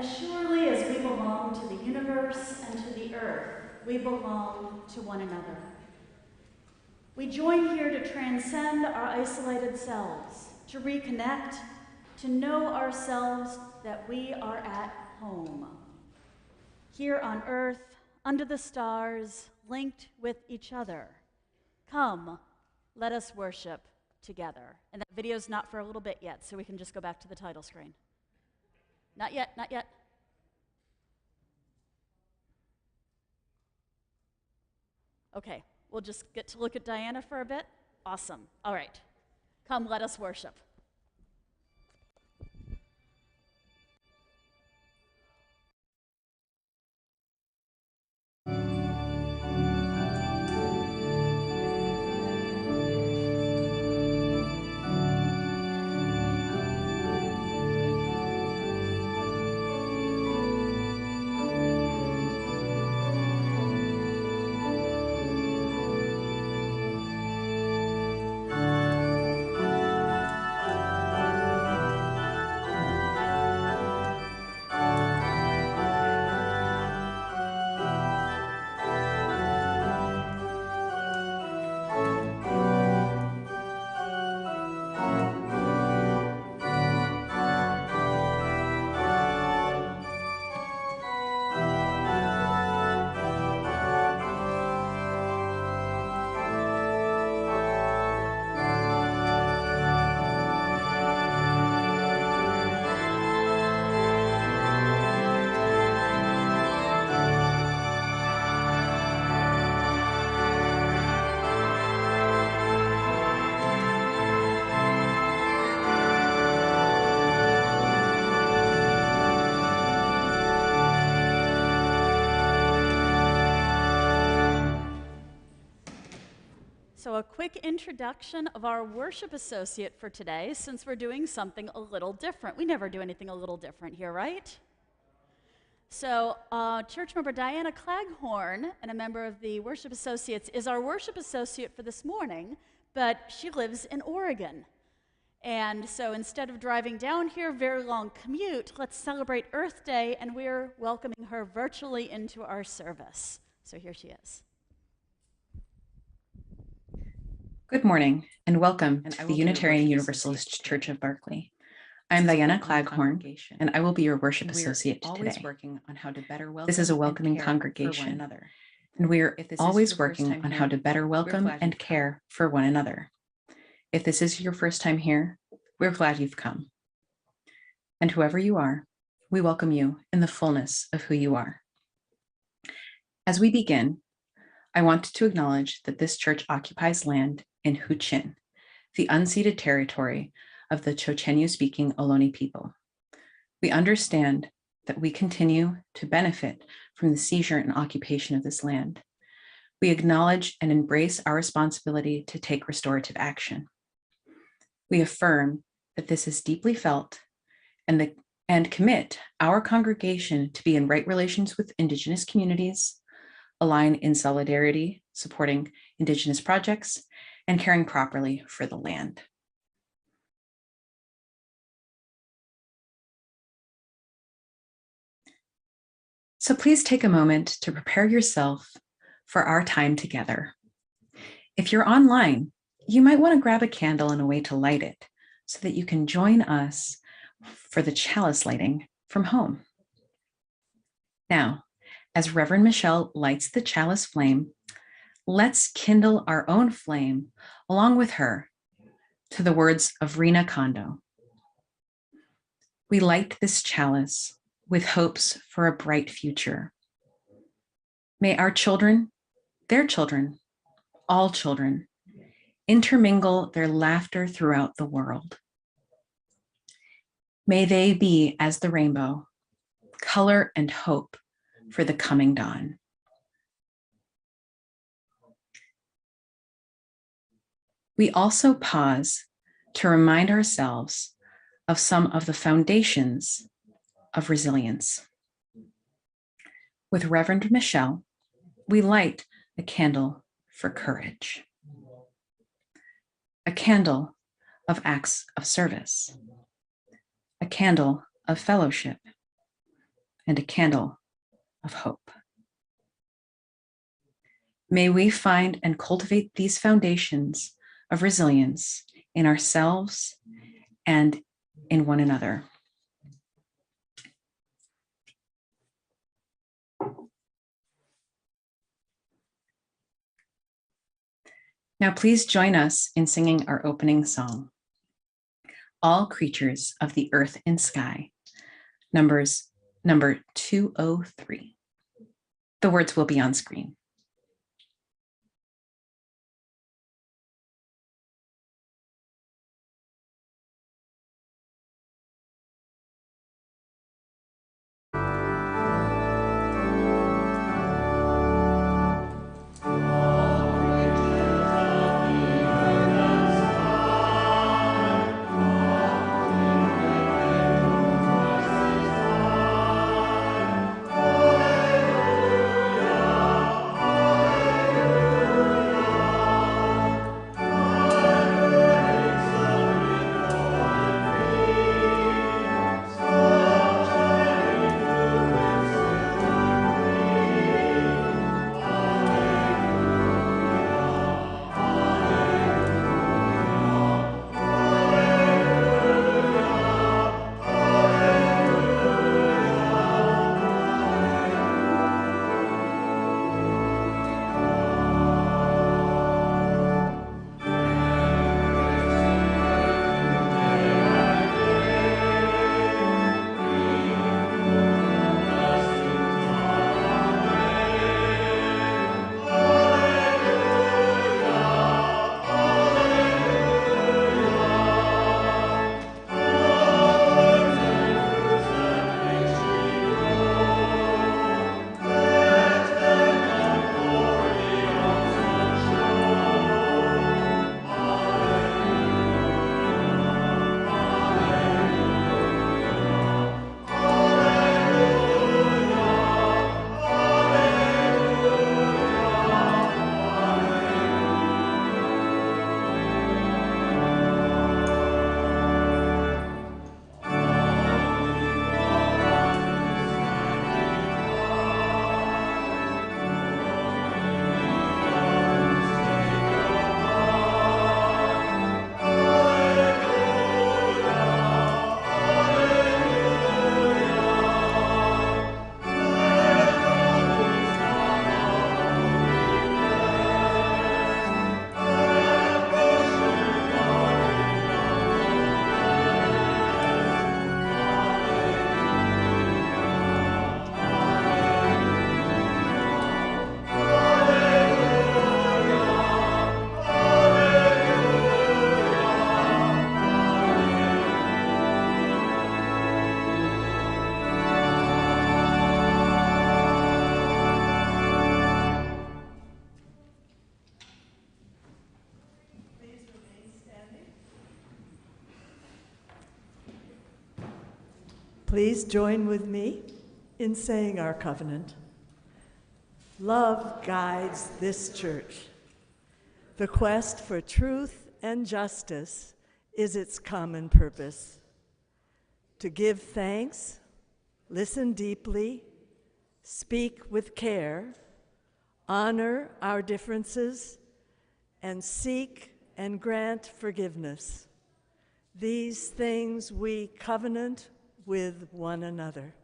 As surely as we belong to the universe and to the earth, we belong to one another. We join here to transcend our isolated selves, to reconnect, to know ourselves that we are at home. Here on earth, under the stars, linked with each other. Come, let us worship together. And that video's not for a little bit yet, so we can just go back to the title screen. Not yet, not yet. Okay, we'll just get to look at Diana for a bit. Awesome. All right. Come, let us worship. So a quick introduction of our worship associate for today, since we're doing something a little different. We never do anything a little different here, right? So church member Diana Klaghorn, and a member of the worship associates, is our worship associate for this morning, but she lives in Oregon. And so instead of driving down here, very long commute, let's celebrate Earth Day, and we're welcoming her virtually into our service. So here she is. Good morning, and welcome to the Unitarian Universalist Church of Berkeley. I'm Diana Klaghorn, and I will be your worship associate today. This is a welcoming congregation, and we are always working on how to better welcome and care for one another. If this is your first time here, we're glad you've come. And whoever you are, we welcome you in the fullness of who you are. As we begin, I want to acknowledge that this church occupies land in Huichin, the unceded territory of the Chochenyu-speaking Ohlone people. We understand that we continue to benefit from the seizure and occupation of this land. We acknowledge and embrace our responsibility to take restorative action. We affirm that this is deeply felt and commit our congregation to be in right relations with Indigenous communities, align in solidarity, supporting Indigenous projects, and caring properly for the land. So please take a moment to prepare yourself for our time together. If you're online, you might want to grab a candle and a way to light it so that you can join us for the chalice lighting from home. Now, as Reverend Michelle lights the chalice flame, let's kindle our own flame along with her to the words of Rina Kondo. We light this chalice with hopes for a bright future. May our children, their children, all children, intermingle their laughter throughout the world. May they be as the rainbow, color and hope for the coming dawn. We also pause to remind ourselves of some of the foundations of resilience. With Reverend Michelle, we light a candle for courage, a candle of acts of service, a candle of fellowship, and a candle of hope. May we find and cultivate these foundations of resilience in ourselves and in one another. Now please join us in singing our opening song, All Creatures of the Earth and Sky, number 203. The words will be on screen. Please join with me in saying our covenant. Love guides this church. The quest for truth and justice is its common purpose. To give thanks, listen deeply, speak with care, honor our differences, and seek and grant forgiveness. These things we covenant with one another.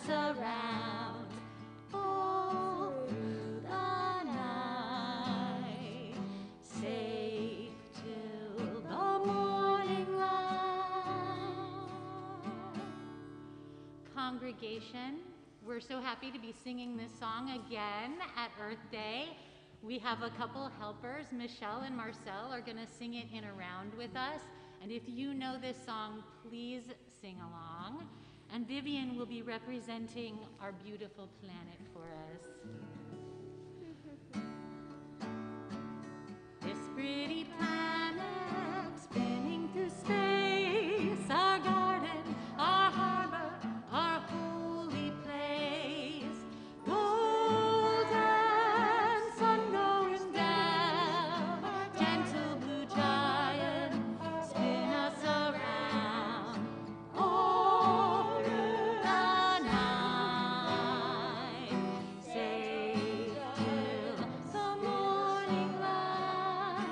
Around all through the night, safe till the morning light. Congregation, we're so happy to be singing this song again at Earth Day. We have a couple helpers, Michelle and Marcel, are going to sing it in a round with us. And if you know this song, please sing along. And Vivian will be representing our beautiful planet for us. This pretty planet spinning through space, our garden, our harbor, our holy place. Golden sun going down, gentle blue giant, spin us around. All through the night, safe till the morning light.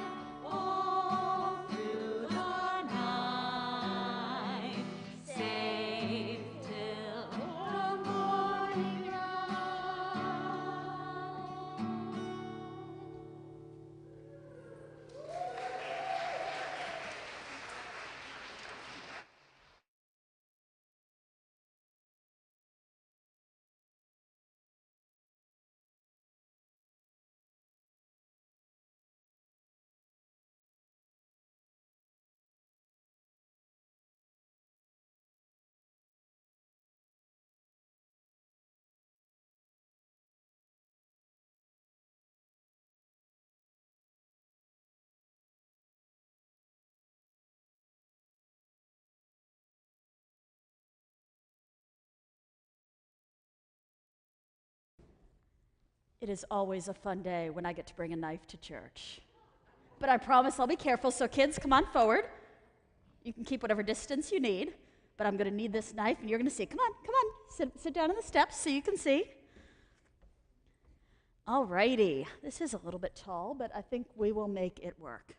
All through the night, safe till the morning light. It is always a fun day when I get to bring a knife to church. But I promise I'll be careful, so kids, come on forward. You can keep whatever distance you need, but I'm going to need this knife, and you're going to see. Come on, sit down on the steps so you can see. All righty, this is a little bit tall, but I think we will make it work.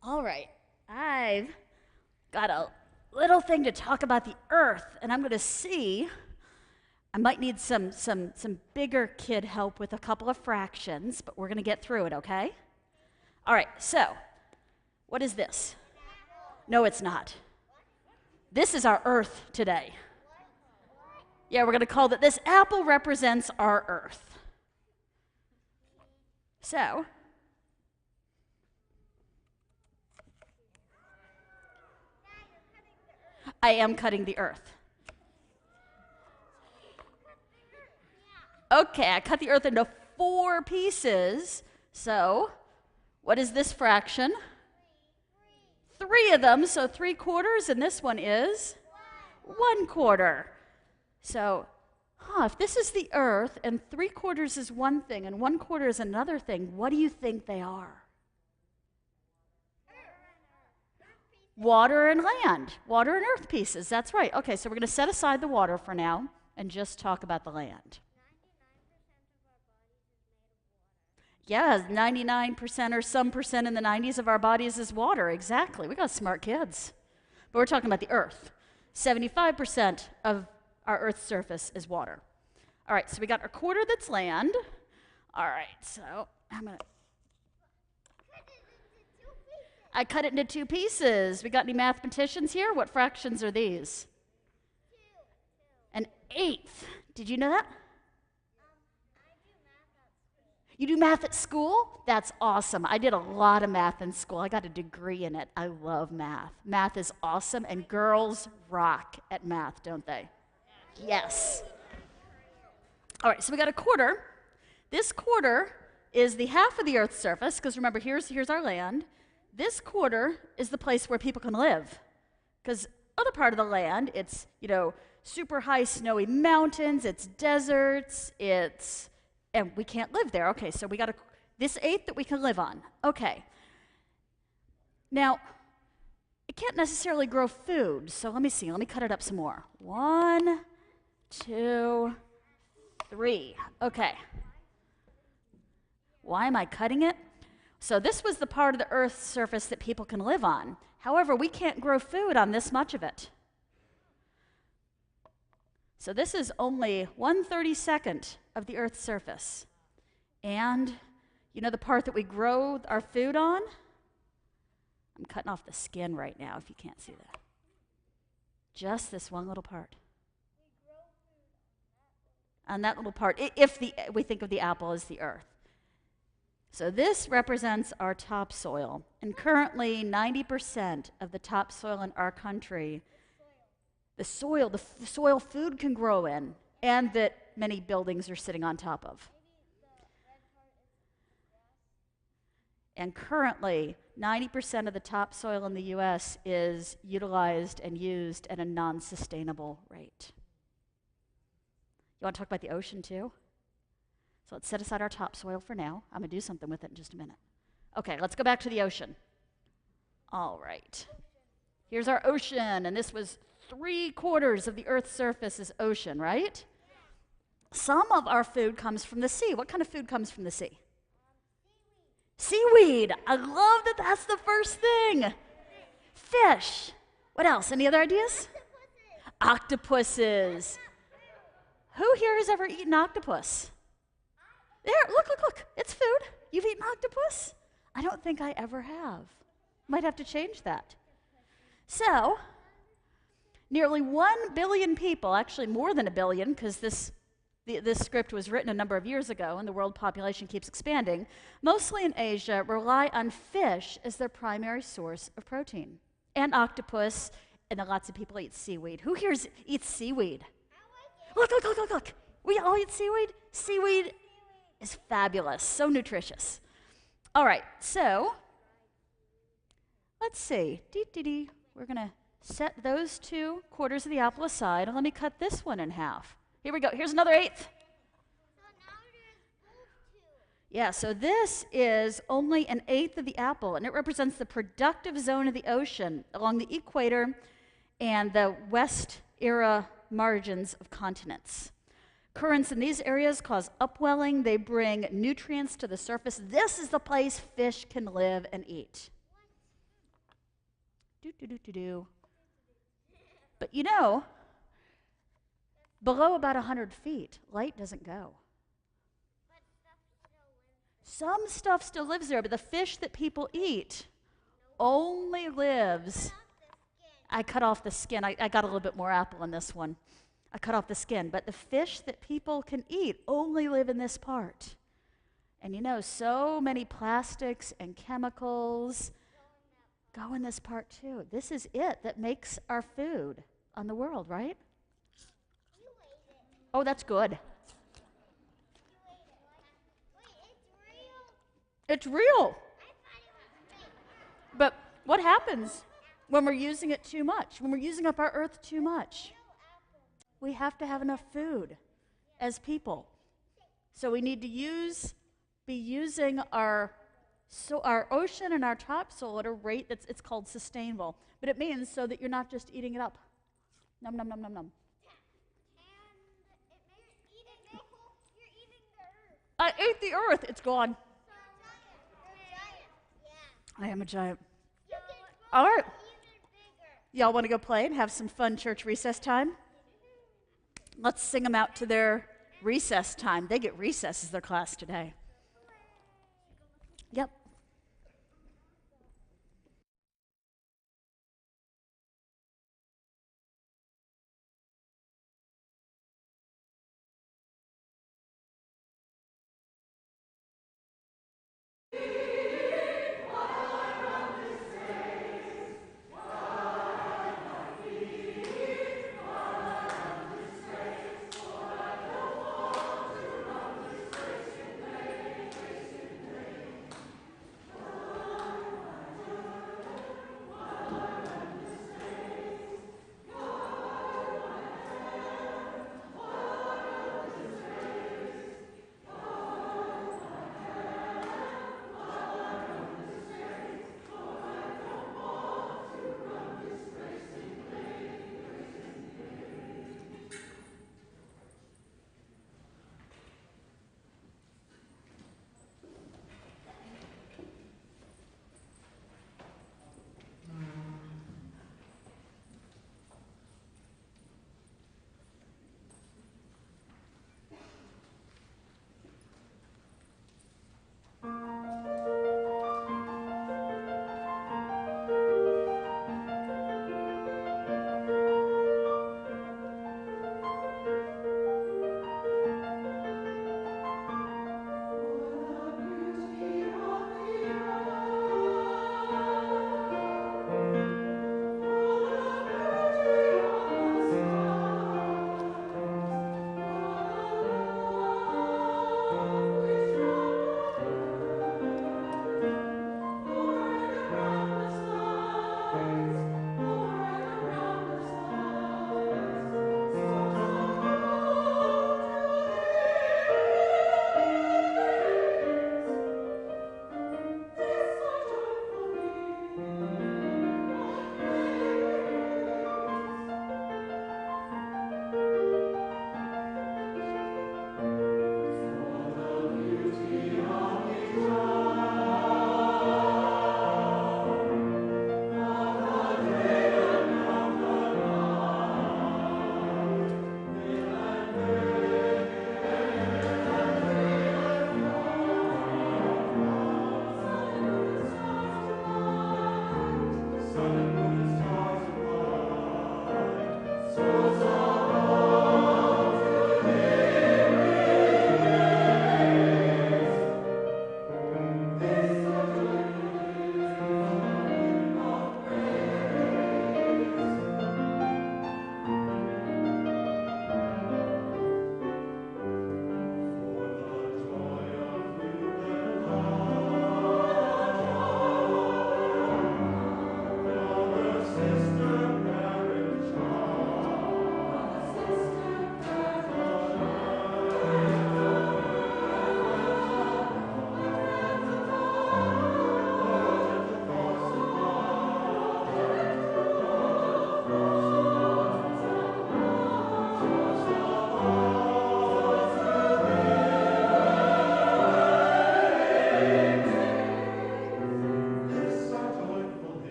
All right, I've got a little thing to talk about the earth, and I'm going to see. I might need some bigger kid help with a couple of fractions, but we're going to get through it, okay? All right, so what is this? No, it's not. This is our earth today. Yeah, we're going to call it, this apple represents our earth. So, I am cutting the earth. Okay, I cut the earth into 4 pieces. So, what is this fraction? 3 of them, so 3/4, and this one is 1/4. So, if this is the earth, and 3/4 is one thing, and 1/4 is another thing, what do you think they are? Water and land. Water and earth pieces. That's right. Okay, so we're going to set aside the water for now and just talk about the land. Yeah, 99% or some percent in the 90s of our bodies is water. Exactly. We got smart kids. But we're talking about the earth. 75% of our earth's surface is water. All right, so we got our quarter that's land. All right, so I cut it into two pieces. We got any mathematicians here? What fractions are these? An eighth. Did you know that? You do math at school? That's awesome. I did a lot of math in school. I got a degree in it. I love math. Math is awesome, and girls rock at math, don't they? Yes. All right, so we got a quarter. This quarter is the half of the Earth's surface, because remember, here's our land. This quarter is the place where people can live, because other part of the land, it's, super high snowy mountains, it's deserts, and we can't live there. Okay, so we got this eighth that we can live on. Okay. Now, it can't necessarily grow food, so let me see. Let me cut it up some more. 1, 2, 3. Okay. Why am I cutting it? So this was the part of the Earth's surface that people can live on. However, we can't grow food on this much of it. So this is only 1/32 of the Earth's surface. And the part that we grow our food on? I'm cutting off the skin right now if you can't see that. Just this one little part. On that little part, if we think of the apple as the Earth. So this represents our topsoil. And currently, 90% of the topsoil in our country, the soil food can grow in, and that many buildings are sitting on top of. And currently, 90% of the topsoil in the U.S. is utilized and used at a non-sustainable rate. You want to talk about the ocean too? So let's set aside our topsoil for now. I'm going to do something with it in just a minute. Okay, let's go back to the ocean. All right. Here's our ocean, and this was 3/4 of the Earth's surface is ocean, right? Some of our food comes from the sea. What kind of food comes from the sea? Seaweed. I love that that's the first thing. Fish. What else? Any other ideas? Octopuses. Who here has ever eaten octopus? There, look. It's food. You've eaten octopus? I don't think I ever have. Might have to change that. So, nearly 1 billion people, actually more than 1 billion, because this script was written a number of years ago and the world population keeps expanding, mostly in Asia, rely on fish as their primary source of protein. And octopus, and then lots of people eat seaweed. Who here eats seaweed? Look. We all eat seaweed? Seaweed is fabulous, so nutritious. All right, so let's see. We're going to set those 2/4 of the apple aside, and let me cut this one in half. Here we go. Here's another eighth. Yeah, so this is only an eighth of the apple, and it represents the productive zone of the ocean along the equator and the west-era margins of continents. Currents in these areas cause upwelling. They bring nutrients to the surface. This is the place fish can live and eat. But below about 100 feet, light doesn't go. Some stuff still lives there, but the fish that people eat only lives. I cut off the skin. I got a little bit more apple in this one. I cut off the skin, but the fish that people can eat only live in this part. And so many plastics and chemicals go in this part too. This is it that makes our food on the world, right? Oh, that's good. It's real. But what happens when we're using it too much? When we're using up our earth too much? We have to have enough food as people. So we need to be using our So our ocean and our topsoil at a rate it's called sustainable, but it means so that you're not just eating it up. Num num num num num. You're eating the earth. I ate the earth. It's gone. Yeah. I am a giant. You All right. even bigger. Y'all want to go play and have some fun church recess time? Let's sing them out to their recess time. They get recess as their class today. Yep.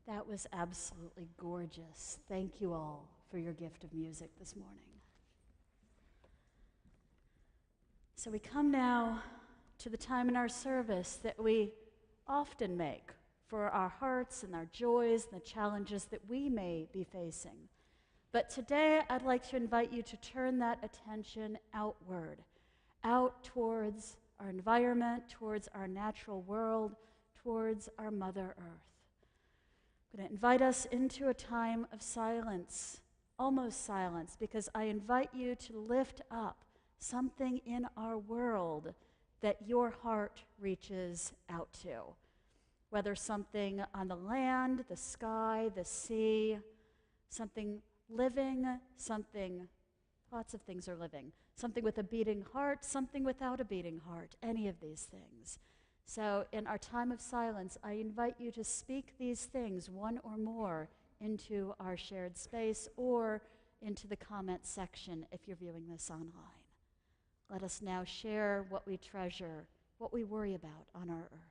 That was absolutely gorgeous. Thank you all for your gift of music this morning. So we come now to the time in our service that we often make for our hearts and our joys and the challenges that we may be facing. But today I'd like to invite you to turn that attention outward, out towards our environment, towards our natural world, towards our Mother Earth. I'm going to invite us into a time of silence, almost silence, because I invite you to lift up something in our world that your heart reaches out to. Whether something on the land, the sky, the sea, something living, something, lots of things are living, something with a beating heart, something without a beating heart, any of these things. So in our time of silence, I invite you to speak these things, one or more, into our shared space or into the comment section if you're viewing this online. Let us now share what we treasure, what we worry about on our earth.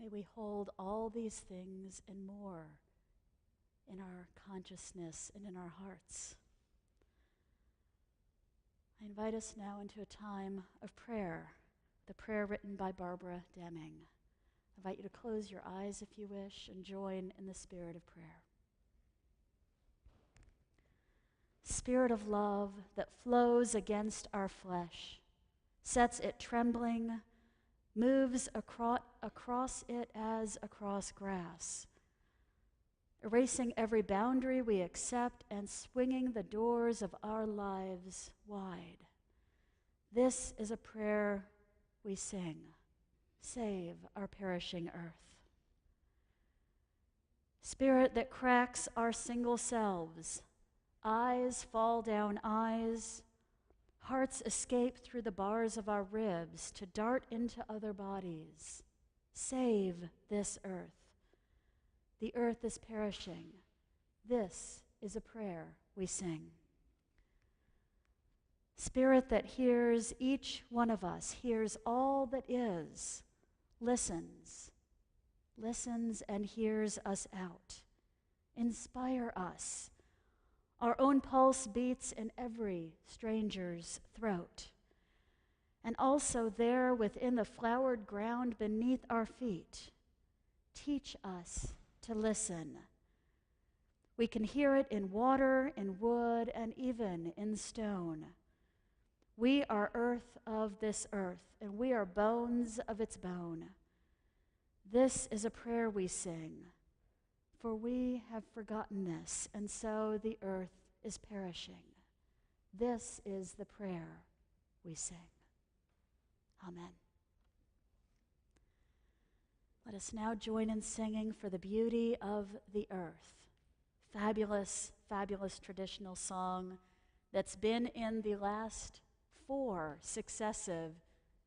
May we hold all these things and more in our consciousness and in our hearts. I invite us now into a time of prayer, the prayer written by Barbara Deming. I invite you to close your eyes if you wish and join in the spirit of prayer. Spirit of love that flows against our flesh, sets it trembling, moves across it as across grass, erasing every boundary we accept and swinging the doors of our lives wide. This is a prayer we sing. Save our perishing earth. Spirit that cracks our single selves, eyes fall down eyes, hearts escape through the bars of our ribs to dart into other bodies. Save this earth. The earth is perishing. This is a prayer we sing. Spirit that hears each one of us, hears all that is, listens and hears us out. Inspire us. Our own pulse beats in every stranger's throat. And also there within the flowered ground beneath our feet, teach us to listen. We can hear it in water, in wood, and even in stone. We are earth of this earth, and we are bones of its bone. This is a prayer we sing, for we have forgotten this, and so the earth is perishing. This is the prayer we sing. Amen. Let us now join in singing For the Beauty of the Earth. Fabulous, fabulous traditional song that's been in the last 4 successive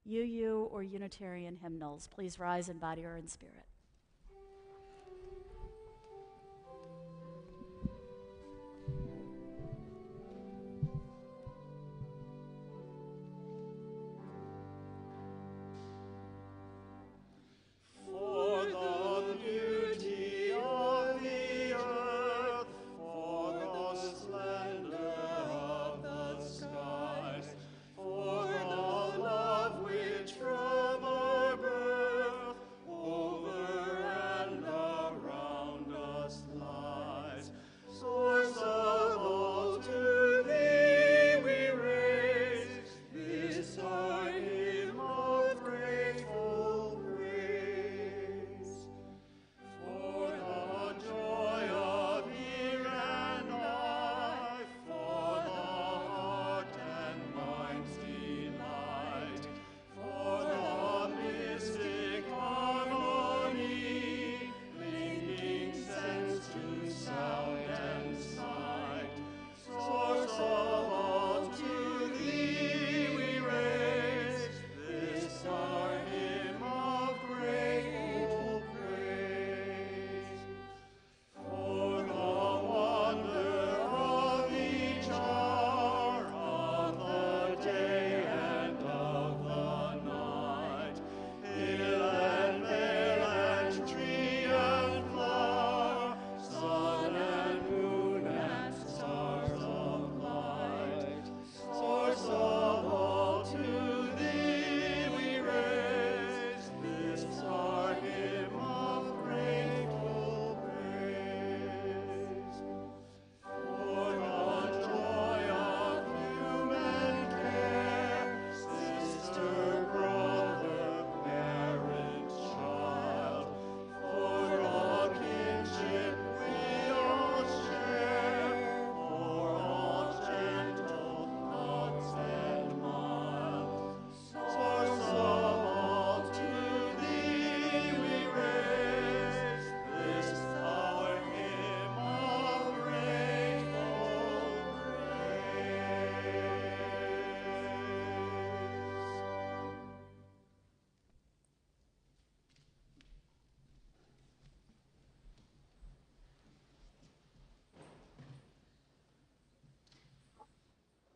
UU or Unitarian hymnals. Please rise in body or in spirit.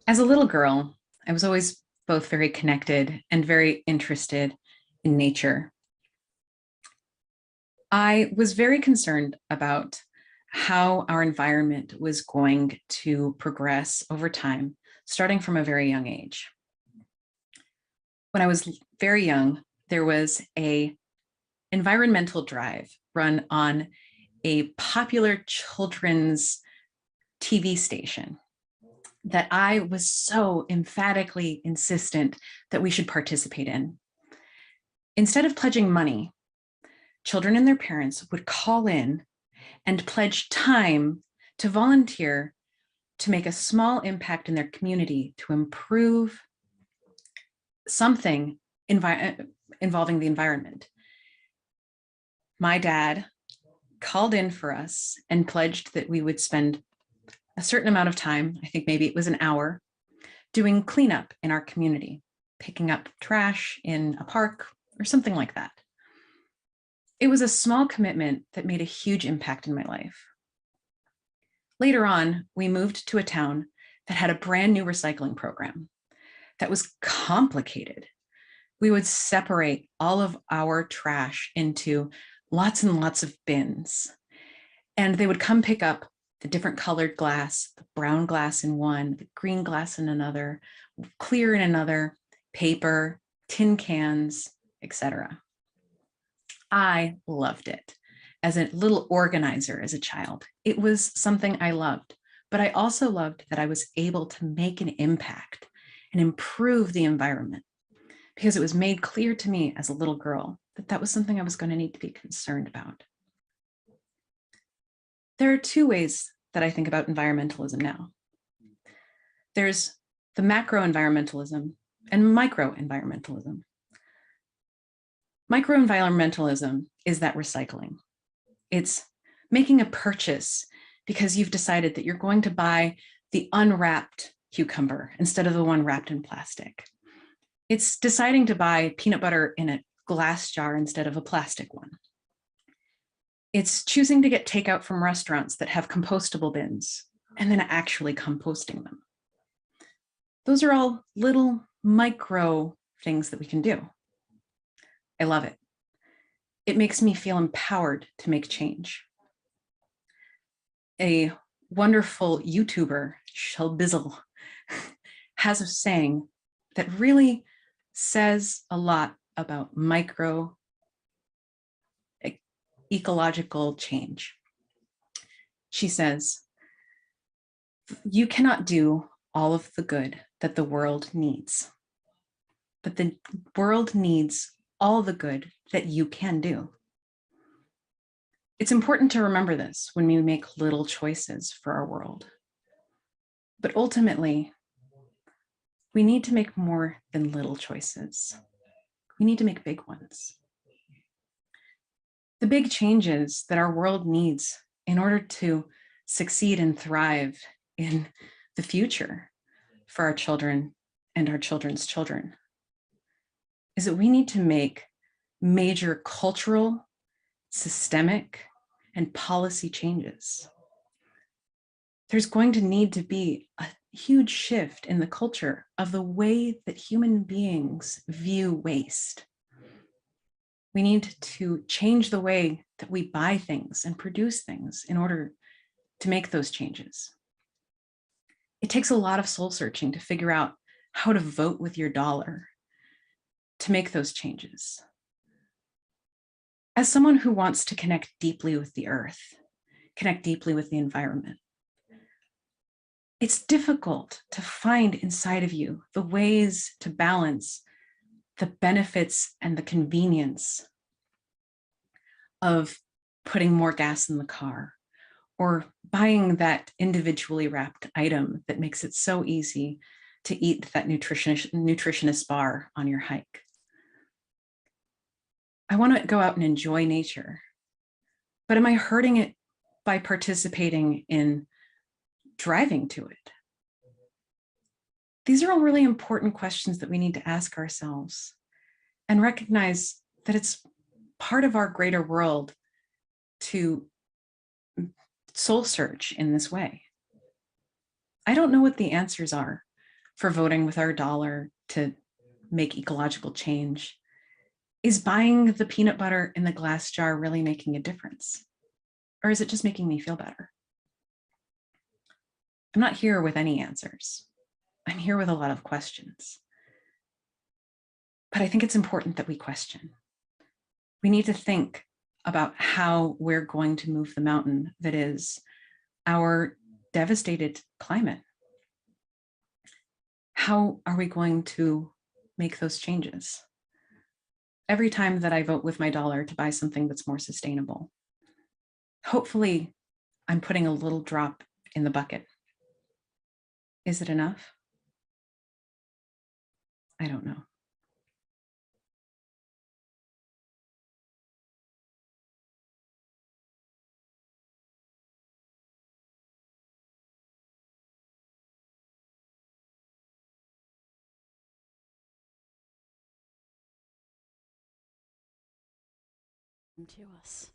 As a little girl, I was always both very connected and very interested in nature. I was very concerned about how our environment was going to progress over time, starting from a very young age. When I was very young, there was an environmental drive run on a popular children's TV station that I was so emphatically insistent that we should participate in. Instead of pledging money, children and their parents would call in and pledge time to volunteer to make a small impact in their community to improve something involving the environment. My dad called in for us and pledged that we would spend a certain amount of time, I think maybe it was an hour, doing cleanup in our community, picking up trash in a park or something like that. It was a small commitment that made a huge impact in my life. Later on, we moved to a town that had a brand new recycling program that was complicated. We would separate all of our trash into lots and lots of bins, and they would come pick up the different colored glass, the brown glass in one, the green glass in another, clear in another, paper, tin cans, etc. I loved it. As a little organizer as a child, it was something I loved, but I also loved that I was able to make an impact and improve the environment because it was made clear to me as a little girl that that was something I was going to need to be concerned about. There are two ways that I think about environmentalism now. There's the macro environmentalism and micro environmentalism. Micro environmentalism is that recycling. It's making a purchase because you've decided that you're going to buy the unwrapped cucumber instead of the one wrapped in plastic. It's deciding to buy peanut butter in a glass jar instead of a plastic one. It's choosing to get takeout from restaurants that have compostable bins and then actually composting them. Those are all little micro things that we can do. I love it. It makes me feel empowered to make change. A wonderful YouTuber, Shelbizzle, has a saying that really says a lot about micro ecological change. She says, "You cannot do all of the good that the world needs, but the world needs all the good that you can do." It's important to remember this when we make little choices for our world. But ultimately, we need to make more than little choices. We need to make big ones. The big changes that our world needs in order to succeed and thrive in the future for our children and our children's children is that we need to make major cultural, systemic, and policy changes. There's going to need to be a huge shift in the culture of the way that human beings view waste. We need to change the way that we buy things and produce things in order to make those changes. It takes a lot of soul searching to figure out how to vote with your dollar to make those changes. As someone who wants to connect deeply with the earth, connect deeply with the environment, it's difficult to find inside of you the ways to balance the benefits and the convenience of putting more gas in the car or buying that individually wrapped item that makes it so easy to eat that nutritionist bar on your hike. I want to go out and enjoy nature, but am I hurting it by participating in driving to it? These are all really important questions that we need to ask ourselves and recognize that it's part of our greater world to soul search in this way. I don't know what the answers are, for voting with our dollar to make ecological change? Is buying the peanut butter in the glass jar really making a difference? Or is it just making me feel better? I'm not here with any answers. I'm here with a lot of questions. But I think it's important that we question. We need to think about how we're going to move the mountain that is our devastated climate. How are we going to make those changes? Every time that I vote with my dollar to buy something that's more sustainable, hopefully I'm putting a little drop in the bucket. Is it enough? I don't know. To us.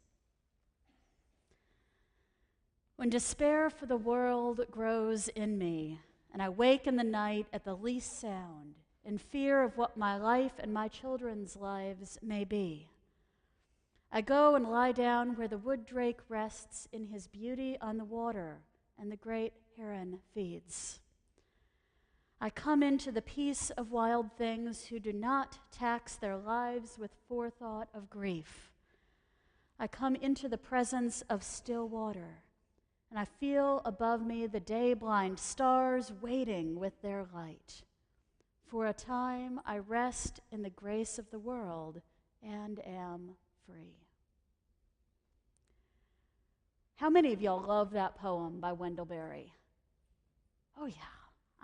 When despair for the world grows in me, and I wake in the night at the least sound, in fear of what my life and my children's lives may be, I go and lie down where the wood drake rests in his beauty on the water, and the great heron feeds. I come into the peace of wild things who do not tax their lives with forethought of grief. I come into the presence of still water, and I feel above me the day-blind stars waiting with their light. For a time, I rest in the grace of the world and am free. How many of y'all love that poem by Wendell Berry? Oh yeah,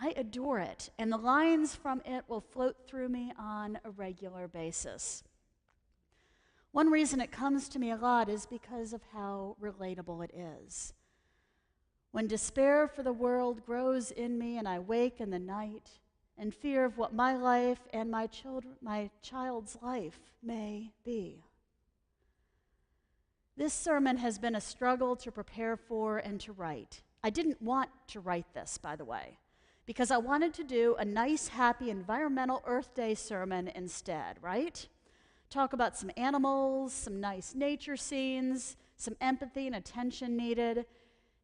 I adore it, and the lines from it will float through me on a regular basis. One reason it comes to me a lot is because of how relatable it is. When despair for the world grows in me and I wake in the night in fear of what my life and my child's life may be. This sermon has been a struggle to prepare for and to write. I didn't want to write this, by the way, because I wanted to do a nice, happy, environmental Earth Day sermon instead, right? Talk about some animals, some nice nature scenes, some empathy and attention needed,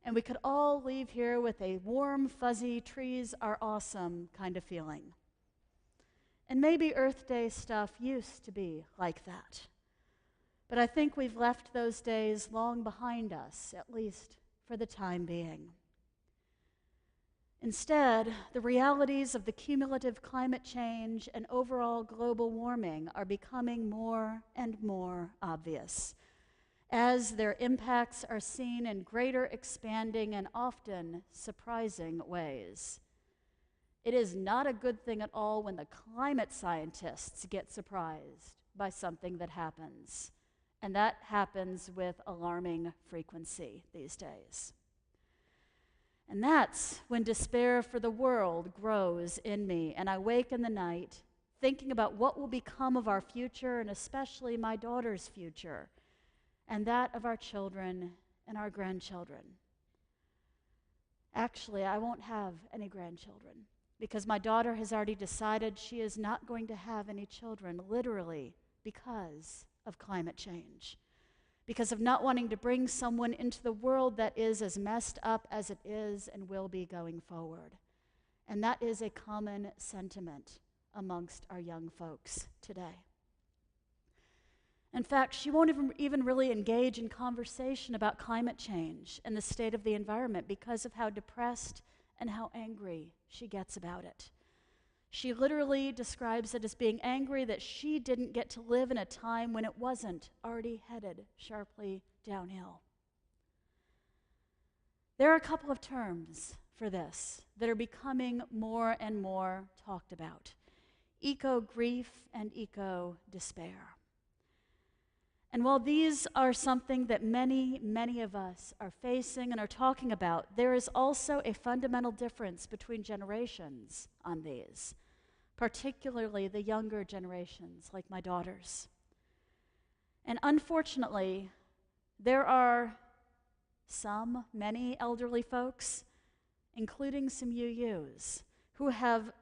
and we could all leave here with a warm, fuzzy, trees are awesome kind of feeling. And maybe Earth Day stuff used to be like that. But I think we've left those days long behind us, at least for the time being. Instead, the realities of the cumulative climate change and overall global warming are becoming more and more obvious, as their impacts are seen in greater, expanding, and often surprising ways. It is not a good thing at all when the climate scientists get surprised by something that happens, and that happens with alarming frequency these days. And that's when despair for the world grows in me, and I wake in the night thinking about what will become of our future, and especially my daughter's future, and that of our children and our grandchildren. Actually, I won't have any grandchildren, because my daughter has already decided she is not going to have any children, literally because of climate change. Because of not wanting to bring someone into the world that is as messed up as it is and will be going forward. And that is a common sentiment amongst our young folks today. In fact, she won't even really engage in conversation about climate change and the state of the environment because of how depressed and how angry she gets about it. She literally describes it as being angry that she didn't get to live in a time when it wasn't already headed sharply downhill. There are a couple of terms for this that are becoming more and more talked about: eco-grief and eco-despair. And while these are something that many, many of us are facing and are talking about, there is also a fundamental difference between generations on these, particularly the younger generations, like my daughters. And unfortunately, there are many elderly folks, including some UUs, who have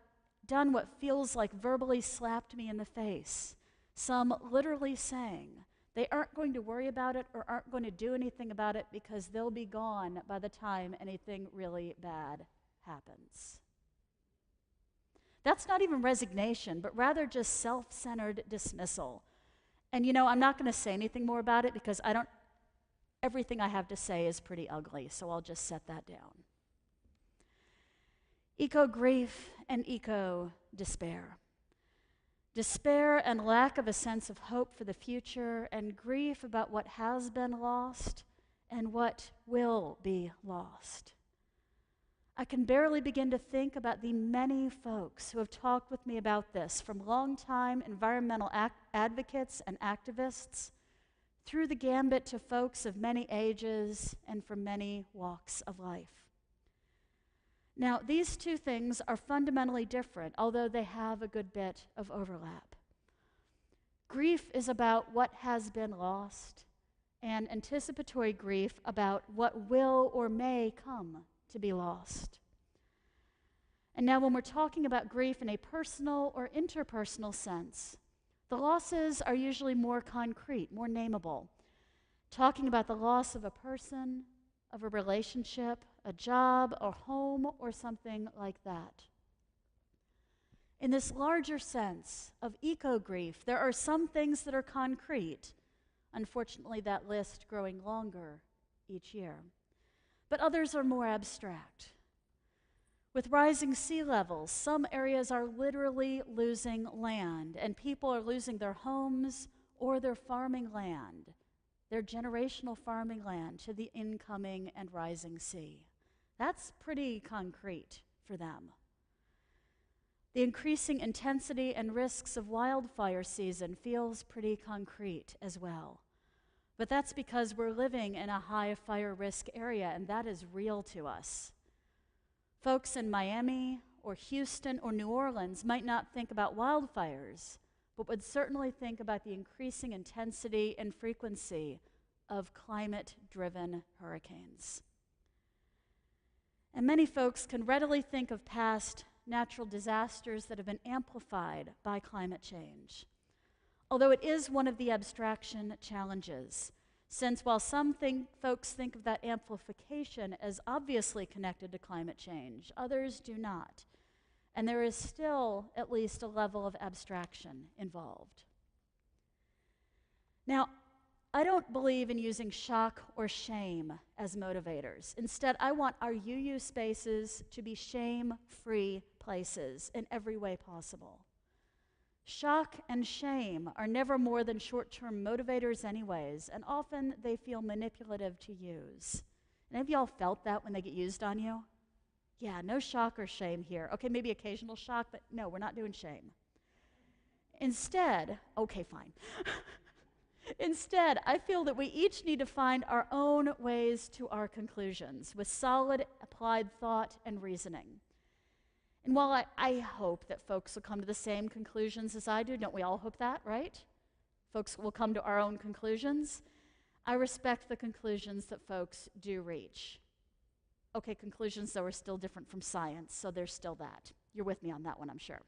done what feels like verbally slapped me in the face. Some literally saying they aren't going to worry about it or aren't going to do anything about it because they'll be gone by the time anything really bad happens. That's not even resignation, but rather just self-centered dismissal. And I'm not going to say anything more about it because everything I have to say is pretty ugly, so I'll just set that down. Eco-grief and eco-despair. Despair and lack of a sense of hope for the future, and grief about what has been lost and what will be lost. I can barely begin to think about the many folks who have talked with me about this, from longtime environmental advocates and activists, through the gambit to folks of many ages and from many walks of life. Now, these two things are fundamentally different, although they have a good bit of overlap. Grief is about what has been lost, and anticipatory grief about what will or may come to be lost. And now, when we're talking about grief in a personal or interpersonal sense, the losses are usually more concrete, more nameable. Talking about the loss of a person, of a relationship, a job, a home, or something like that. In this larger sense of eco-grief, there are some things that are concrete. Unfortunately, that list growing longer each year. But others are more abstract. With rising sea levels, some areas are literally losing land, and people are losing their homes or their farming land, their generational farming land, to the incoming and rising sea. That's pretty concrete for them. The increasing intensity and risks of wildfire season feels pretty concrete as well. But that's because we're living in a high fire risk area, and that is real to us. Folks in Miami or Houston or New Orleans might not think about wildfires, but would certainly think about the increasing intensity and frequency of climate-driven hurricanes. And many folks can readily think of past natural disasters that have been amplified by climate change. Although it is one of the abstraction challenges, since while some folks think of that amplification as obviously connected to climate change, others do not. And there is still at least a level of abstraction involved. Now, I don't believe in using shock or shame as motivators. Instead, I want our UU spaces to be shame-free places in every way possible. Shock and shame are never more than short-term motivators anyways, and often they feel manipulative to use. Any of y'all felt that when they get used on you? Yeah, no shock or shame here. Okay, maybe occasional shock, but no, we're not doing shame. Instead, okay, fine. Instead, I feel that we each need to find our own ways to our conclusions with solid applied thought and reasoning. And while I hope that folks will come to the same conclusions as I do, don't we all hope that, right? Folks will come to our own conclusions. I respect the conclusions that folks do reach. Okay, conclusions, though, are still different from science, so there's still that. You're with me on that one, I'm sure.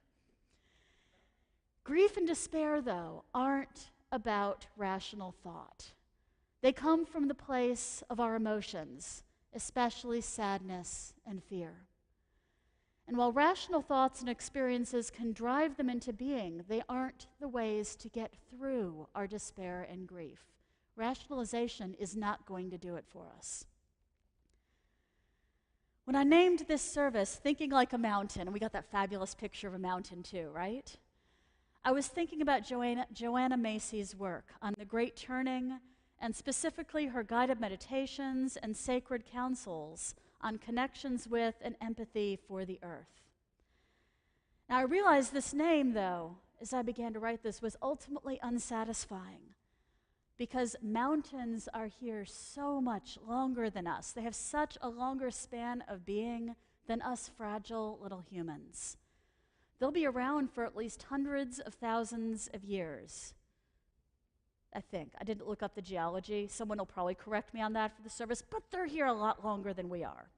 Grief and despair, though, aren't about rational thought. They come from the place of our emotions, especially sadness and fear. And while rational thoughts and experiences can drive them into being, they aren't the ways to get through our despair and grief. Rationalization is not going to do it for us. When I named this service Thinking Like a Mountain, and we got that fabulous picture of a mountain too, right? I was thinking about Joanna Macy's work on the Great Turning, and specifically her guided meditations and sacred counsels on connections with and empathy for the earth. Now, I realized this name, though, as I began to write this, was ultimately unsatisfying, because mountains are here so much longer than us. They have such a longer span of being than us fragile little humans. They'll be around for at least hundreds of thousands of years, I think. I didn't look up the geology. Someone will probably correct me on that for the service, but they're here a lot longer than we are.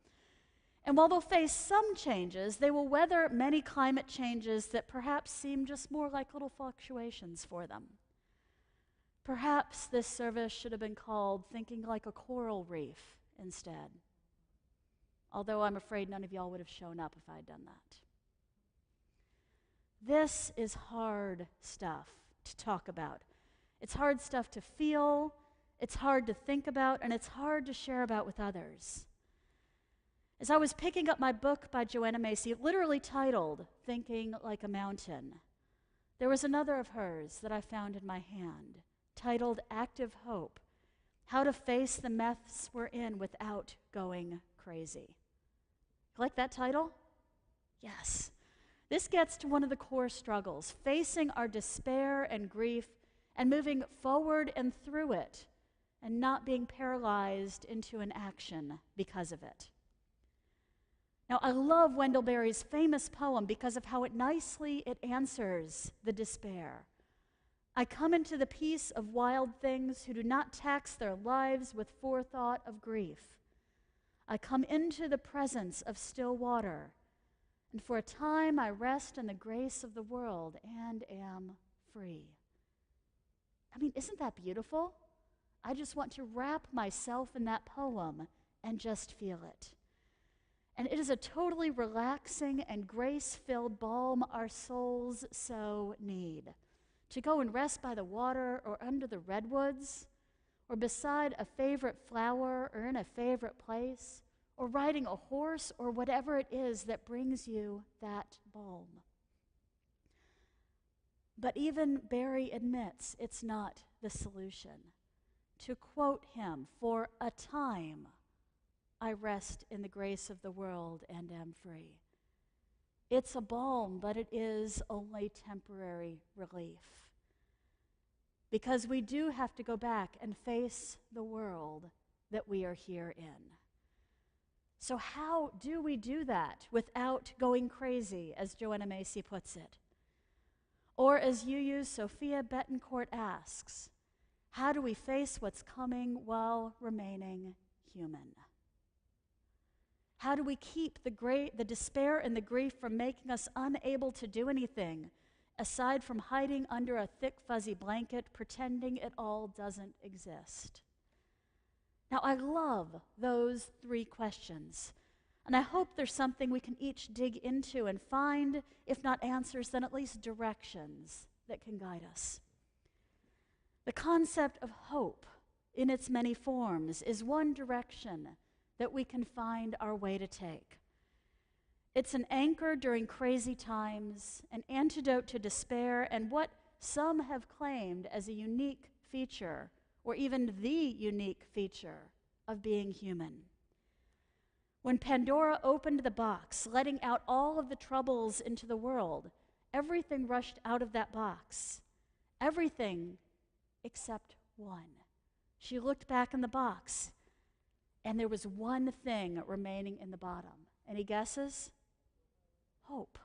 And while they'll face some changes, they will weather many climate changes that perhaps seem just more like little fluctuations for them. Perhaps this service should have been called Thinking Like a Coral Reef instead. Although I'm afraid none of y'all would have shown up if I had done that. This is hard stuff to talk about. It's hard stuff to feel, it's hard to think about, and it's hard to share about with others. As I was picking up my book by Joanna Macy, literally titled Thinking Like a Mountain, there was another of hers that I found in my hand, titled Active Hope, How to Face the Mess We're In Without Going Crazy. Like that title? Yes. This gets to one of the core struggles, facing our despair and grief and moving forward and through it and not being paralyzed into inaction because of it. Now, I love Wendell Berry's famous poem because of how nicely it answers the despair. I come into the peace of wild things who do not tax their lives with forethought of grief. I come into the presence of still water, and for a time I rest in the grace of the world and am free. I mean, isn't that beautiful? I just want to wrap myself in that poem and just feel it. And it is a totally relaxing and grace-filled balm our souls so need. To go and rest by the water or under the redwoods, or beside a favorite flower or in a favorite place, or riding a horse or whatever it is that brings you that balm. But even Berry admits it's not the solution. To quote him, "For a time I rest in the grace of the world and am free." It's a balm, but it is only temporary relief. Because we do have to go back and face the world that we are here in. So how do we do that without going crazy, as Joanna Macy puts it? Or as UU's Sophia Betancourt asks, how do we face what's coming while remaining human? How do we keep the despair and the grief from making us unable to do anything, aside from hiding under a thick, fuzzy blanket, pretending it all doesn't exist? Now, I love those three questions, and I hope there's something we can each dig into and find, if not answers, then at least directions that can guide us. The concept of hope in its many forms is one direction that we can find our way to take. It's an anchor during crazy times, an antidote to despair, and what some have claimed as a unique feature, or even the unique feature of being human. When Pandora opened the box, letting out all of the troubles into the world, everything rushed out of that box. Everything except one. She looked back in the box, and there was one thing remaining in the bottom. Any guesses? Hope.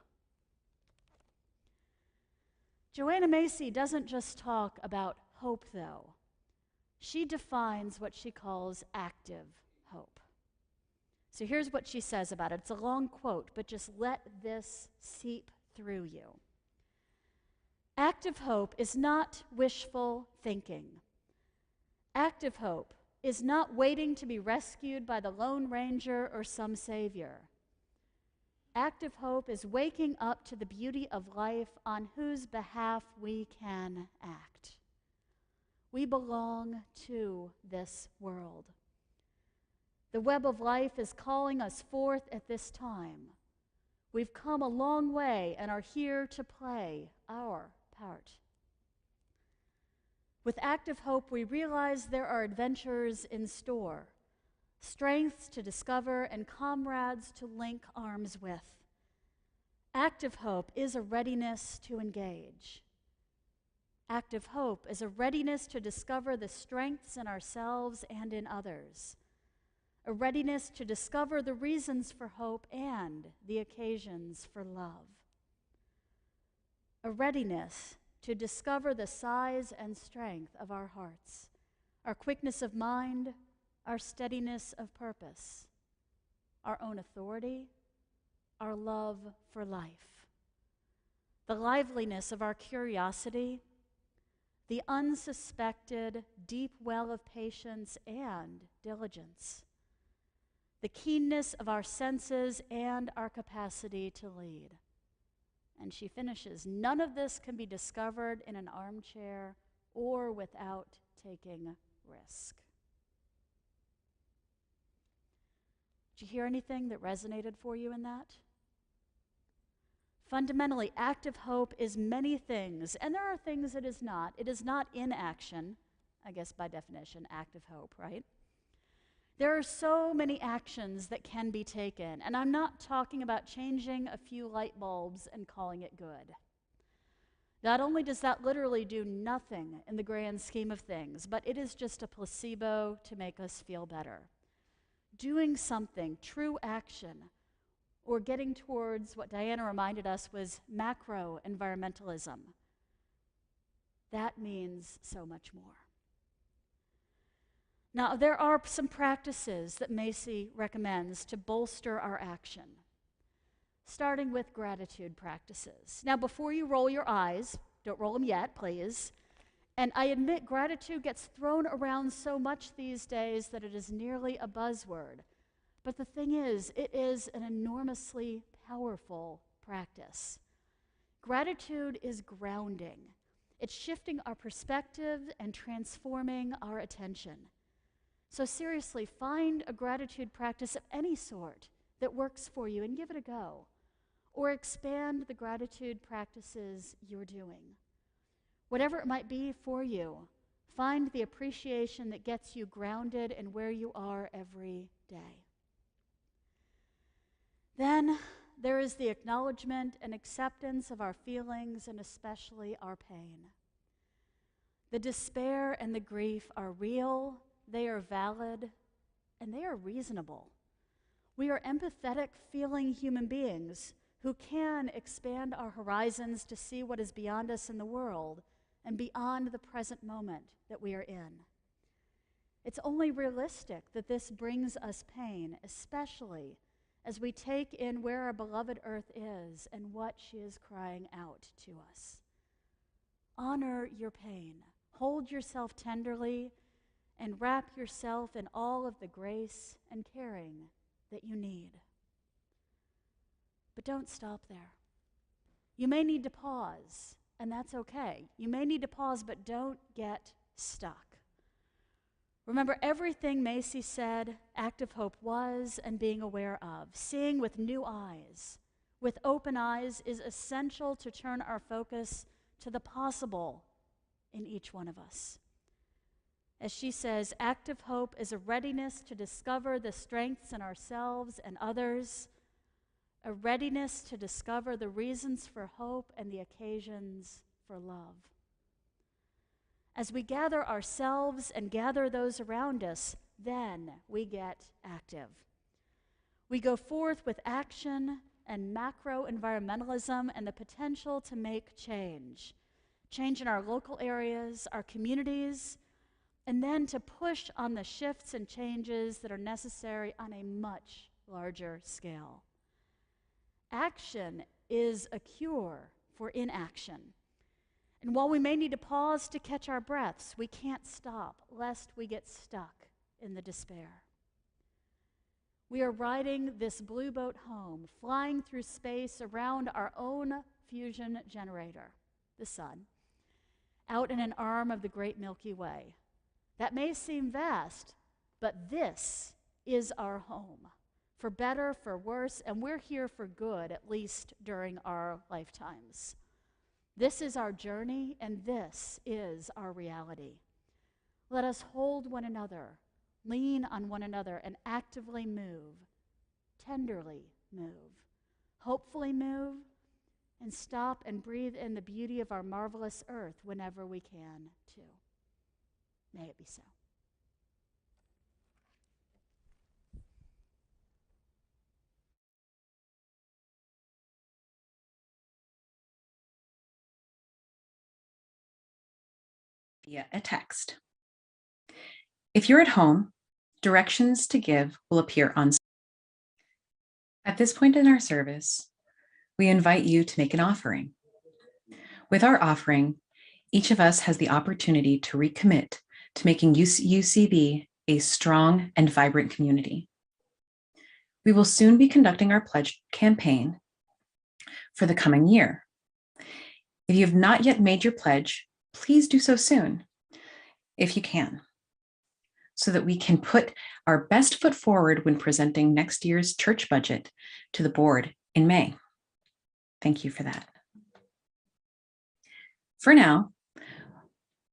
Joanna Macy doesn't just talk about hope, though. She defines what she calls active hope. So here's what she says about it. It's a long quote, but just let this seep through you. Active hope is not wishful thinking. Active hope is not waiting to be rescued by the Lone Ranger or some savior. Active hope is waking up to the beauty of life on whose behalf we can act. We belong to this world. The web of life is calling us forth at this time. We've come a long way and are here to play our part. With active hope, we realize there are adventures in store, strengths to discover, and comrades to link arms with. Active hope is a readiness to engage. Active hope is a readiness to discover the strengths in ourselves and in others, a readiness to discover the reasons for hope and the occasions for love, a readiness to discover the size and strength of our hearts, our quickness of mind, our steadiness of purpose, our own authority, our love for life, the liveliness of our curiosity, the unsuspected deep well of patience and diligence, the keenness of our senses and our capacity to lead. And she finishes, none of this can be discovered in an armchair or without taking risk. Did you hear anything that resonated for you in that? Fundamentally, active hope is many things, and there are things it is not. It is not inaction, I guess by definition, active hope, right? There are so many actions that can be taken, and I'm not talking about changing a few light bulbs and calling it good. Not only does that literally do nothing in the grand scheme of things, but it is just a placebo to make us feel better. Doing something, true action, or getting towards what Diana reminded us was macro-environmentalism. That means so much more. Now, there are some practices that Macy recommends to bolster our action, starting with gratitude practices. Now, before you roll your eyes, don't roll them yet, please. And I admit gratitude gets thrown around so much these days that it is nearly a buzzword. But the thing is, it is an enormously powerful practice. Gratitude is grounding. It's shifting our perspective and transforming our attention. So seriously, find a gratitude practice of any sort that works for you and give it a go. Or expand the gratitude practices you're doing. Whatever it might be for you, find the appreciation that gets you grounded in where you are every day. Then there is the acknowledgement and acceptance of our feelings and especially our pain. The despair and the grief are real, they are valid, and they are reasonable. We are empathetic, feeling human beings who can expand our horizons to see what is beyond us in the world and beyond the present moment that we are in. It's only realistic that this brings us pain, especially as we take in where our beloved earth is and what she is crying out to us. Honor your pain. Hold yourself tenderly and wrap yourself in all of the grace and caring that you need. But don't stop there. You may need to pause, and that's okay. You may need to pause, but don't get stuck. Remember everything Macy said active hope was and being aware of. Seeing with new eyes, with open eyes, is essential to turn our focus to the possible in each one of us. As she says, active hope is a readiness to discover the strengths in ourselves and others, a readiness to discover the reasons for hope and the occasions for love. As we gather ourselves and gather those around us, then we get active. We go forth with action and macro-environmentalism and the potential to make change. Change in our local areas, our communities, and then to push on the shifts and changes that are necessary on a much larger scale. Action is a cure for inaction. And while we may need to pause to catch our breaths, we can't stop lest we get stuck in the despair. We are riding this blue boat home, flying through space around our own fusion generator, the sun, out in an arm of the great Milky Way. That may seem vast, but this is our home, for better, for worse, and we're here for good, at least during our lifetimes. This is our journey, and this is our reality. Let us hold one another, lean on one another, and actively move, tenderly move, hopefully move, and stop and breathe in the beauty of our marvelous earth whenever we can, too. May it be so. Via a text. If you're at home, directions to give will appear on screen. At this point in our service, we invite you to make an offering. With our offering, each of us has the opportunity to recommit to making UCB a strong and vibrant community. We will soon be conducting our pledge campaign for the coming year. If you have not yet made your pledge, please do so soon, if you can, so that we can put our best foot forward when presenting next year's church budget to the board in May. Thank you for that. For now,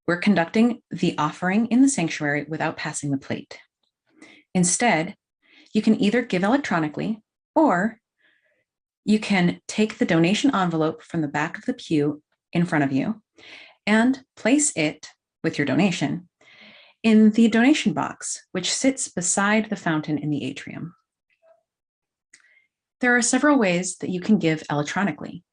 we're conducting the offering in the sanctuary without passing the plate. Instead, you can either give electronically, or you can take the donation envelope from the back of the pew in front of you and place it with your donation in the donation box, which sits beside the fountain in the atrium. There are several ways that you can give electronically.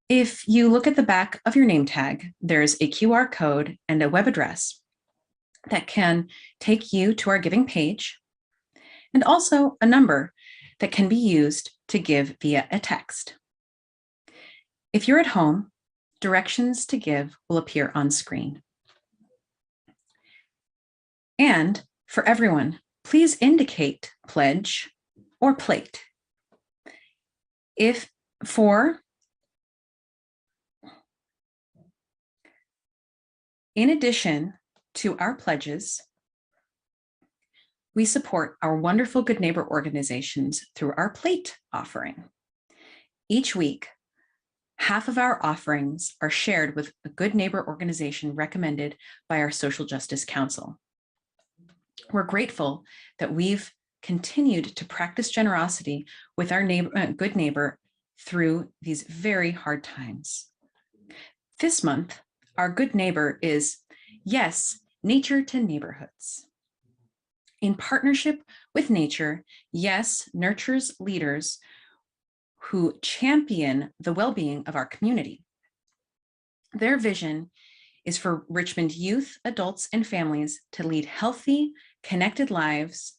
If you look at the back of your name tag, there's a QR code and a web address that can take you to our giving page, and also a number that can be used to give via a text. If you're at home, directions to give will appear on screen. And for everyone, please indicate pledge or plate. In addition to our pledges, we support our wonderful Good Neighbor organizations through our plate offering. Each week, half of our offerings are shared with a Good Neighbor organization recommended by our Social Justice Council. We're grateful that we've continued to practice generosity with our Good Neighbor through these very hard times. This month, our Good Neighbor is Yes, Nature to Neighborhoods. In partnership with nature, Yes nurtures leaders who champion the well-being of our community. Their vision is for Richmond youth, adults, and families to lead healthy, connected lives,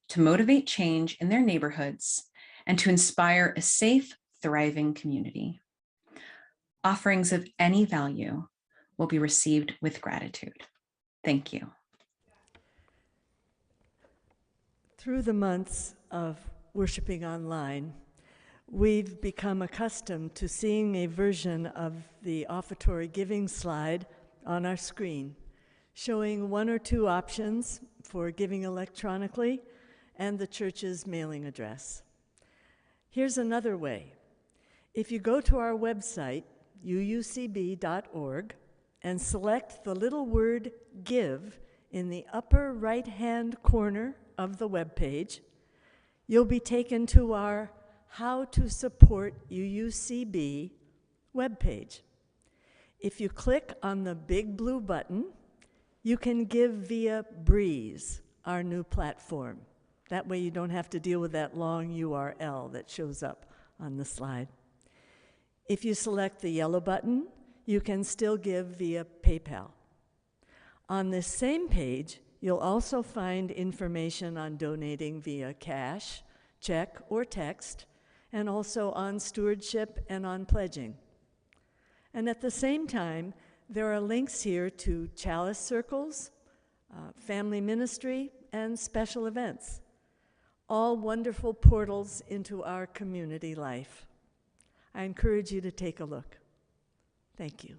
to motivate change in their neighborhoods, and to inspire a safe, thriving community. Offerings of any value will be received with gratitude. Thank you. Through the months of worshiping online, we've become accustomed to seeing a version of the offertory giving slide on our screen, showing one or two options for giving electronically and the church's mailing address. Here's another way. If you go to our website, uucb.org, and select the little word Give in the upper right-hand corner of the web page, you'll be taken to our How to Support UUCB webpage. If you click on the big blue button, you can give via Breeze, our new platform. That way you don't have to deal with that long URL that shows up on the slide. If you select the yellow button, you can still give via PayPal. On this same page, you'll also find information on donating via cash, check, or text, and also on stewardship and on pledging. And at the same time, there are links here to chalice circles, family ministry, and special events, all wonderful portals into our community life. I encourage you to take a look. Thank you.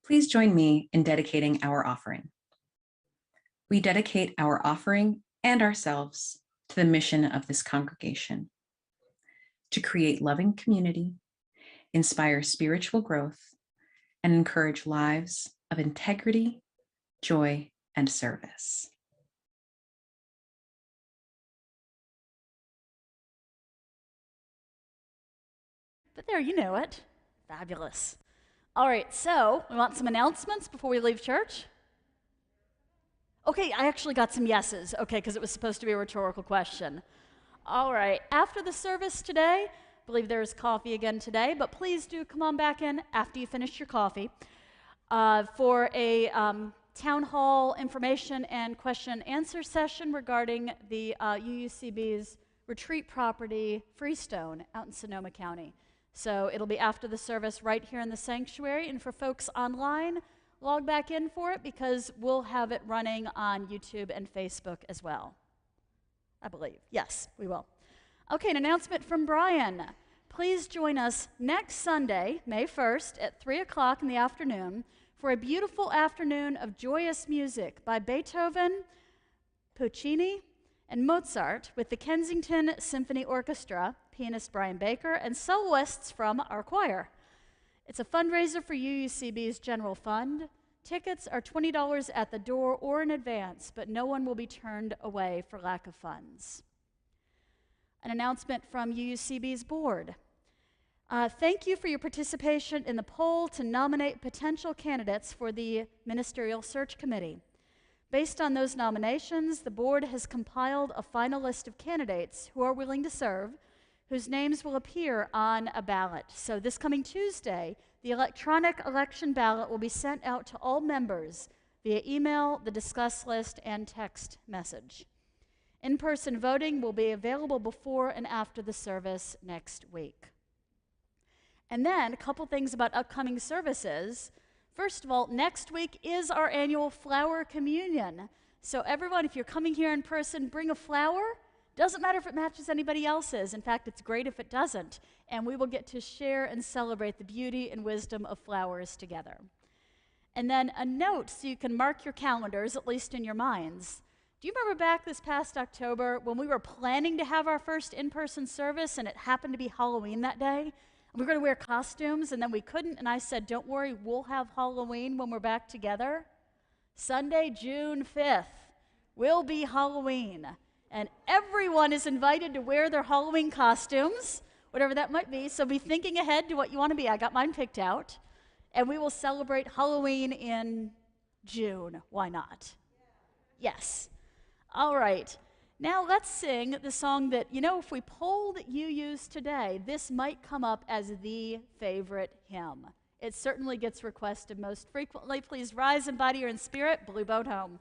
Please join me in dedicating our offering. We dedicate our offering and ourselves to the mission of this congregation, to create loving community, inspire spiritual growth, and encourage lives of integrity, joy, and service. But there, you know it. Fabulous. All right, so we want some announcements before we leave church? Okay, I actually got some yeses, okay, because it was supposed to be a rhetorical question. All right, after the service today, I believe there's coffee again today, but please do come on back in after you finish your coffee for a town hall information and question and answer session regarding the UUCB's retreat property, Freestone, out in Sonoma County. So it'll be after the service right here in the sanctuary, and for folks online, log back in for it because we'll have it running on YouTube and Facebook as well. I believe. Yes, we will. Okay, an announcement from Brian. Please join us next Sunday, May 1st at 3 o'clock in the afternoon for a beautiful afternoon of joyous music by Beethoven, Puccini, and Mozart with the Kensington Symphony Orchestra, pianist Brian Baker, and soloists from our choir. It's a fundraiser for UUCB's general fund. Tickets are $20 at the door or in advance, but no one will be turned away for lack of funds. An announcement from UUCB's board. Thank you for your participation in the poll to nominate potential candidates for the Ministerial Search Committee. Based on those nominations, the board has compiled a final list of candidates who are willing to serve, whose names will appear on a ballot. So this coming Tuesday, the electronic election ballot will be sent out to all members via email, the discuss list, and text message. In-person voting will be available before and after the service next week. And then a couple things about upcoming services. First of all, next week is our annual flower communion. So everyone, if you're coming here in person, bring a flower. Doesn't matter if it matches anybody else's. In fact, it's great if it doesn't. And we will get to share and celebrate the beauty and wisdom of flowers together. And then a note so you can mark your calendars, at least in your minds. Do you remember back this past October when we were planning to have our first in-person service and it happened to be Halloween that day? We were going to wear costumes and then we couldn't, and I said, don't worry, we'll have Halloween when we're back together. Sunday, June 5th, will be Halloween. And everyone is invited to wear their Halloween costumes, whatever that might be. So be thinking ahead to what you want to be. I got mine picked out. And we will celebrate Halloween in June. Why not? Yes. All right. Now let's sing the song that, if we polled UUs today, this might come up as the favorite hymn. It certainly gets requested most frequently. Please rise in body or in spirit. Blue Boat Home.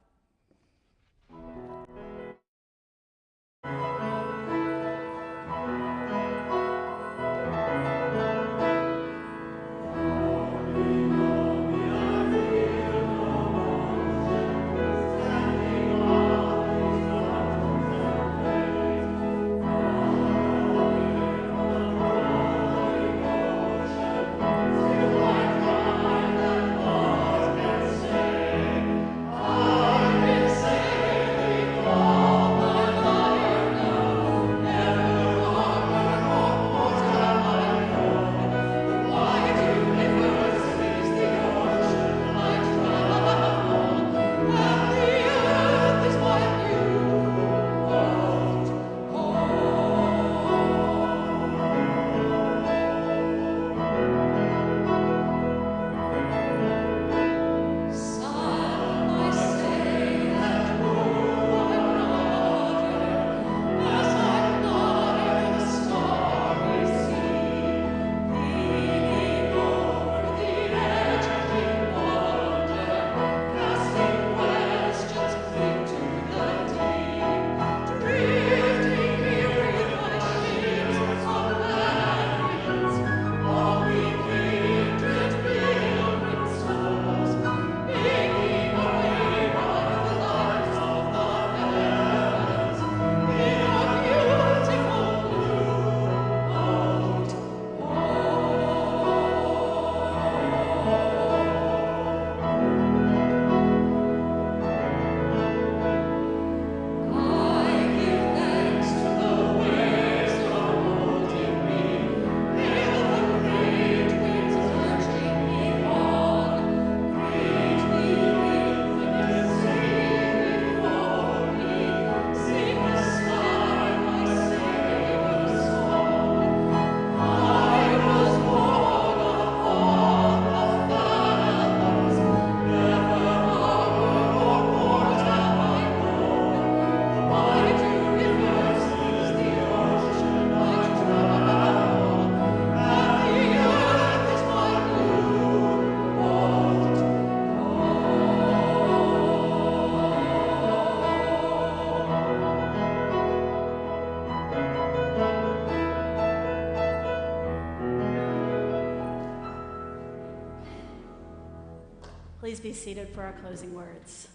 Please be seated for our closing words.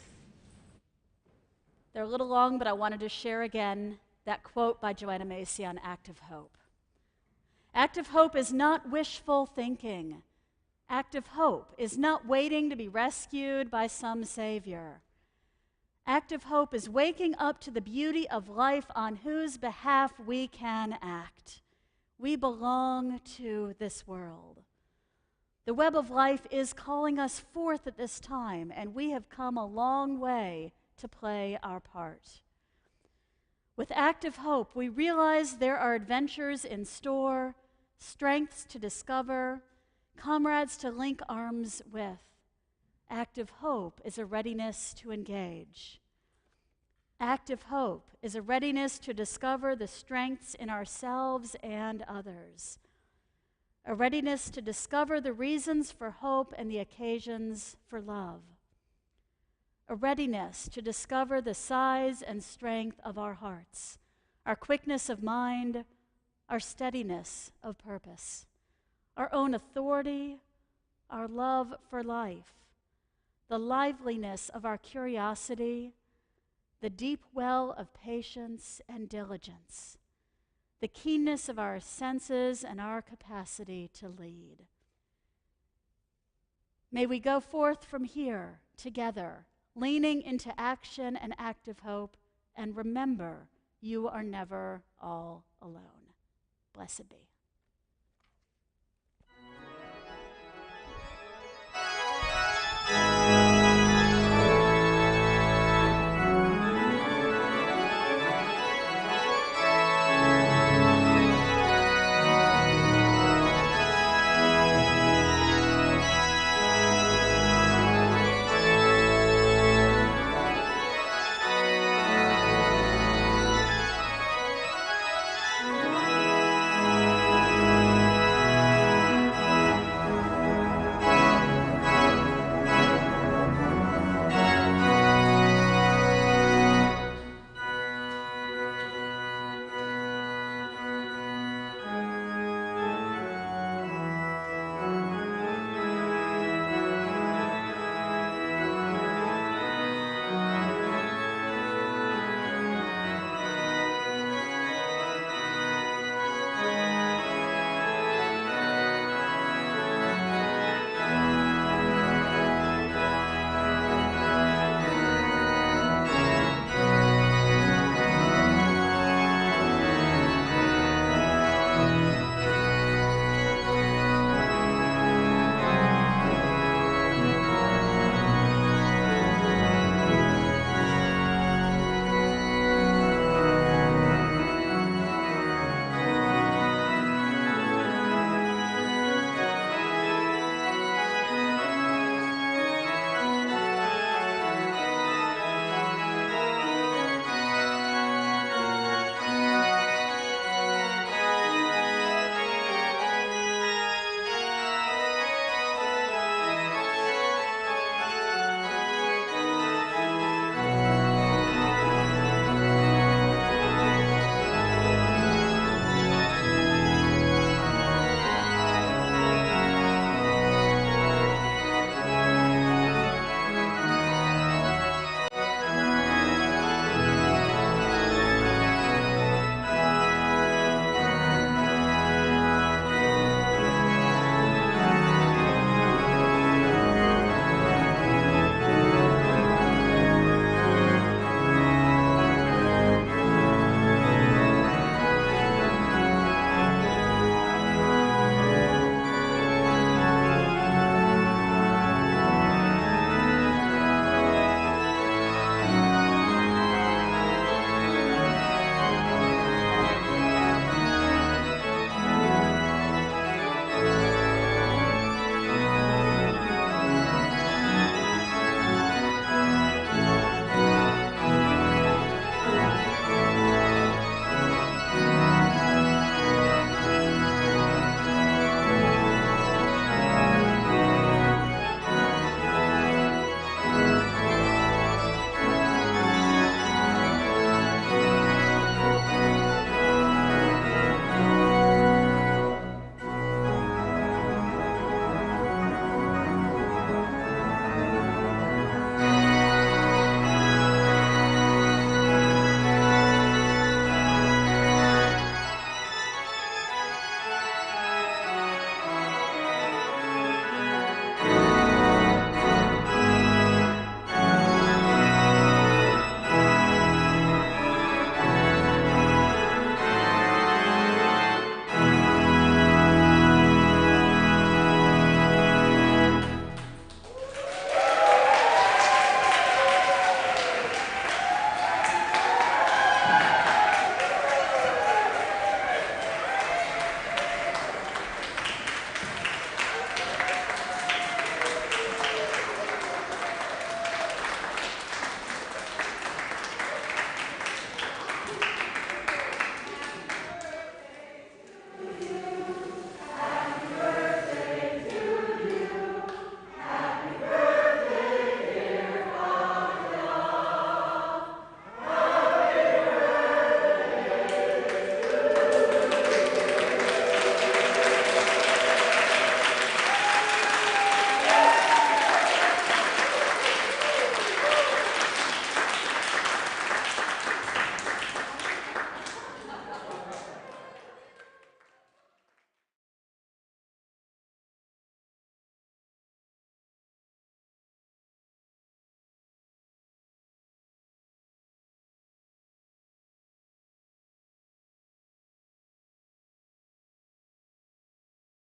They're a little long, but I wanted to share again that quote by Joanna Macy on active hope. Active hope is not wishful thinking. Active hope is not waiting to be rescued by some savior. Active hope is waking up to the beauty of life on whose behalf we can act. We belong to this world. The web of life is calling us forth at this time, and we have come a long way to play our part. With active hope, we realize there are adventures in store, strengths to discover, comrades to link arms with. Active hope is a readiness to engage. Active hope is a readiness to discover the strengths in ourselves and others. A readiness to discover the reasons for hope and the occasions for love. A readiness to discover the size and strength of our hearts, our quickness of mind, our steadiness of purpose, our own authority, our love for life, the liveliness of our curiosity, the deep well of patience and diligence, the keenness of our senses and our capacity to lead. May we go forth from here together, leaning into action and active hope, and remember, you are never all alone. Blessed be.